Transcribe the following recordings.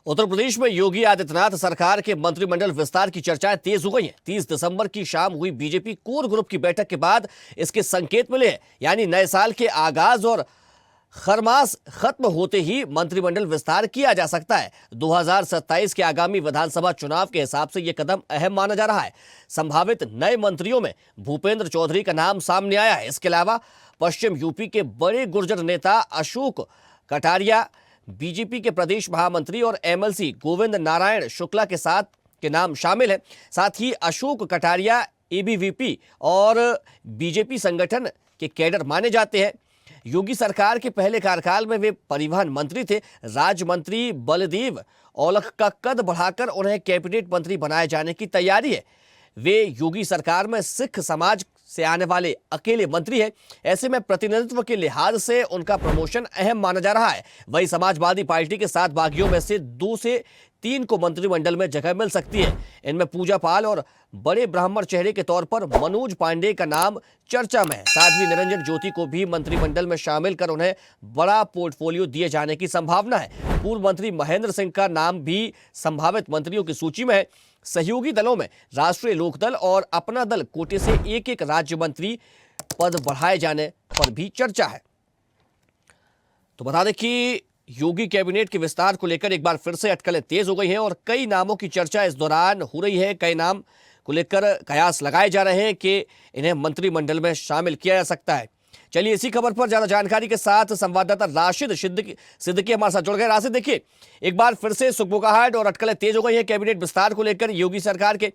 उत्तर प्रदेश में योगी आदित्यनाथ सरकार के मंत्रिमंडल विस्तार की चर्चाएं तेज हो गई हैं। 30 दिसंबर की शाम हुई बीजेपी कोर ग्रुप की बैठक के बाद इसके संकेत मिले हैं, यानी नए साल के आगाज और खरमास खत्म होते ही मंत्रिमंडल विस्तार किया जा सकता है। 2027 के आगामी विधानसभा चुनाव के हिसाब से यह कदम अहम माना जा रहा है। संभावित नए मंत्रियों में भूपेंद्र चौधरी का नाम सामने आया है। इसके अलावा पश्चिम यूपी के बड़े गुर्जर नेता अशोक कटारिया, बीजेपी के प्रदेश महामंत्री और एमएलसी गोविंद नारायण शुक्ला के साथ के नाम शामिल है। साथ ही अशोक कटारिया एबीवीपी और बीजेपी संगठन के कैडर माने जाते हैं। योगी सरकार के पहले कार्यकाल में वे परिवहन मंत्री थे। राज्य मंत्री बलदेव औलख का कद बढ़ाकर उन्हें कैबिनेट मंत्री बनाए जाने की तैयारी है। वे योगी सरकार में सिख समाज से आने वाले अकेले मंत्री हैं। ऐसे में प्रतिनिधित्व के लिहाज से उनका प्रमोशन अहम माना जा रहा है। वहीं समाजवादी पार्टी के 7 बागियों में से 2 से 3 को मंत्रिमंडल में जगह मिल सकती है। इनमें पूजा पाल और बड़े ब्राह्मण चेहरे के तौर पर मनोज पांडे का नाम चर्चा में है। साथ ही निरंजन ज्योति को भी मंत्रिमंडल में शामिल कर उन्हें बड़ा पोर्टफोलियो दिए जाने की संभावना है। पूर्व मंत्री महेंद्र सिंह का नाम भी संभावित मंत्रियों की सूची में है। सहयोगी दलों में राष्ट्रीय लोकदल और अपना दल कोटे से एक राज्य मंत्री पद बढ़ाए जाने पर भी चर्चा है। तो बता दें कि योगी कैबिनेट के विस्तार को लेकर एक बार फिर से अटकलें तेज हो गई हैं और कई नामों की चर्चा इस दौरान हो रही है। कई नाम को लेकर कयास लगाए जा रहे हैं कि इन्हें मंत्रिमंडल में शामिल किया जा सकता है। चलिए इसी खबर पर ज्यादा जानकारी के साथ संवाददाता राशिद सिद्दीकी हमारे साथ जुड़ गए। राशिद, देखिए एक बार फिर से सुगबुगाहट और अटकलें तेज हो गई हैं कैबिनेट विस्तार को लेकर योगी सरकार के,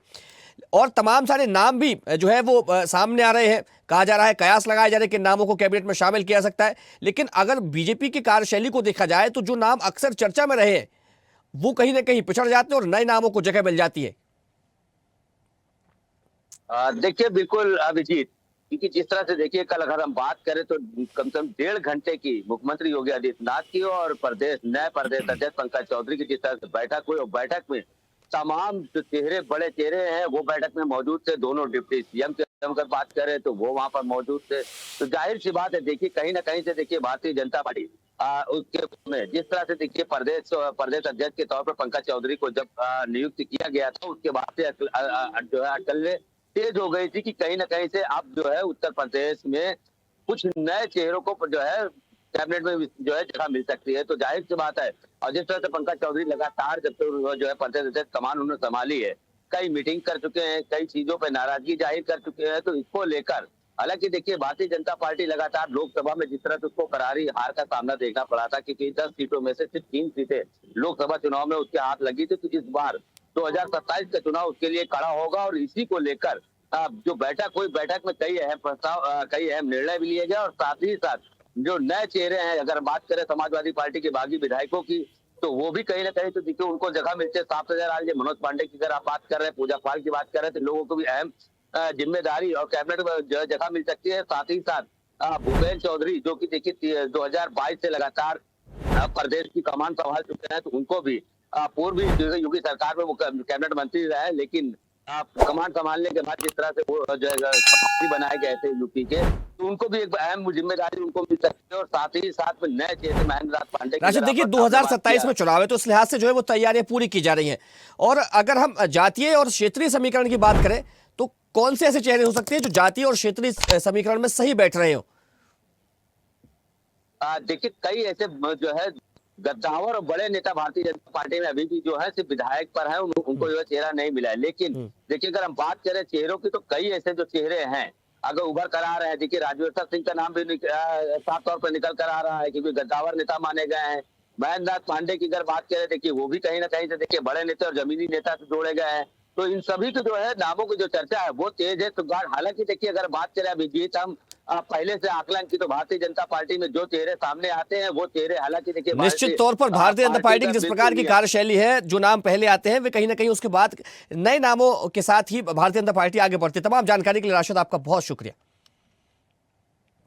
और तमाम सारे नाम भी जो है वो सामने आ रहे हैं। कहा जा रहा है, कयास लगाए जा रहे हैं कि नामों को कैबिनेट में शामिल किया जा सकता है। लेकिन अगर बीजेपी की कार्यशैली को देखा जाए तो जो नाम अक्सर चर्चा में रहे हैं वो कहीं ना कहीं पिछड़ जाते हैं और नए नामों को जगह मिल जाती है। देखिए बिल्कुल अभिजीत, क्योंकि जिस तरह से देखिए कल अगर हम बात करें तो कम से कम 1.5 घंटे की मुख्यमंत्री योगी आदित्यनाथ की और नए प्रदेश अध्यक्ष पंकज चौधरी की जिस तरह से बैठक हुई, और बैठक में तमाम जो बड़े चेहरे हैं वो बैठक में मौजूद थे। दोनों डिप्टी सीएम की अगर बात करें तो वो वहां पर मौजूद थे। तो जाहिर सी बात है, देखिए कहीं ना कहीं से देखिए भारतीय जनता पार्टी उसके में जिस तरह से देखिए प्रदेश अध्यक्ष के तौर पर पंकज चौधरी को जब नियुक्त किया गया था, उसके बाद से जो है अटकलें तेज हो गई थी कि कहीं ना कहीं से अब जो है उत्तर प्रदेश में कुछ नए चेहरों को जो है कैबिनेट में जो है जगह मिल सकती है। तो जाहिर सी बात है, और जिस तरह से पंकज चौधरी लगातार जब तक जो है प्रदेश अध्यक्ष कमान उन्होंने संभाली है, कई मीटिंग कर चुके हैं, कई चीजों पर नाराजगी जाहिर कर चुके हैं। तो इसको लेकर हालांकि देखिए भारतीय जनता पार्टी लगातार लोकसभा में जिस तरह से उसको करारी हार का सामना देखना पड़ा था, क्योंकि 10 सीटों में से सिर्फ 3 सीटें लोकसभा चुनाव में उसके हाथ लगी थी। तो इस बार 2027 का चुनाव उसके लिए खड़ा होगा और इसी को लेकर जो बैठक हुई, बैठक में कई अहम प्रस्ताव, कई अहम निर्णय भी लिए गए। और साथ ही साथ जो नए चेहरे हैं, अगर बात करें समाजवादी पार्टी के बागी विधायकों की, तो वो भी कहीं ना कहीं तो देखिए उनको जगह मिलते हैं। साफ नजर आ रही है। मनोज पांडे की अगर आप बात कर रहे हैं, पूजा पाल की बात कर रहे हैं, तो लोगों को भी अहम जिम्मेदारी और कैबिनेट में जो जगह मिल सकती है। साथ ही साथ भूपेंद्र चौधरी जो कि देखिए 2022 से लगातार प्रदेश की कमान संभाल चुके हैं, तो उनको भी पूर्व योगी सरकार में वो कैबिनेट मंत्री रहे, लेकिन कमान संभालने के बाद जिस तरह से वो जो है बनाए गए थे यूपी के, तो उनको भी एक अहम जिम्मेदारी उनको मिल सकती है। और साथ ही साथ में नए चेहरे महेंद्र नाथ पांडे राशिद, देखिए 2027 में चुनाव है तो इस लिहाज से जो है वो तैयारियां पूरी की जा रही हैं। और अगर हम जातीय और क्षेत्रीय समीकरण की बात करें तो कौन से ऐसे चेहरे हो सकते हैं जो जातीय और क्षेत्रीय समीकरण में सही बैठ रहे हो? देखिए कई ऐसे जो है गद्दावर और बड़े नेता भारतीय जनता पार्टी में अभी भी जो है सिर्फ विधायक पर है, उनको जो चेहरा नहीं मिला है। लेकिन देखिए अगर हम बात करें चेहरों की, तो कई ऐसे जो चेहरे हैं अगर उभर कर आ रहे हैं। देखिए राजवर्धन सिंह का नाम भी साफ तौर पर निकल कर आ रहा है, क्योंकि गद्दावर नेता माने गए हैं। महेंद्र नाथ पांडे की अगर बात करें, देखिए वो भी कहीं ना कहीं से देखिए बड़े नेता और जमीनी नेता से जोड़े गए हैं। तो इन सभी की जो है नामों की जो चर्चा है वो तेज है। तो हालांकि देखिए अगर बात करें अभिजीत, हम पहले से आकलन की, तो भारतीय जनता पार्टी में जो चेहरे सामने आते हैं वो चेहरे हालांकि देखिए निश्चित तौर पर भारतीय जनता पार्टी की जिस प्रकार की कार्यशैली है, जो नाम पहले आते हैं वे कहीं ना कहीं उसके बाद नए नामों के साथ ही भारतीय जनता पार्टी आगे बढ़ती है। तमाम जानकारी के लिए राशिद आपका बहुत शुक्रिया।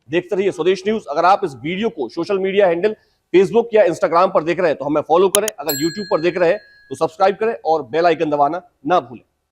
देखते रहिए स्वदेश न्यूज। अगर आप इस वीडियो को सोशल मीडिया हैंडल फेसबुक या इंस्टाग्राम पर देख रहे हैं तो हमें फॉलो करें। अगर यूट्यूब पर देख रहे हैं तो सब्सक्राइब करें और बेल आइकन दबाना ना भूलें।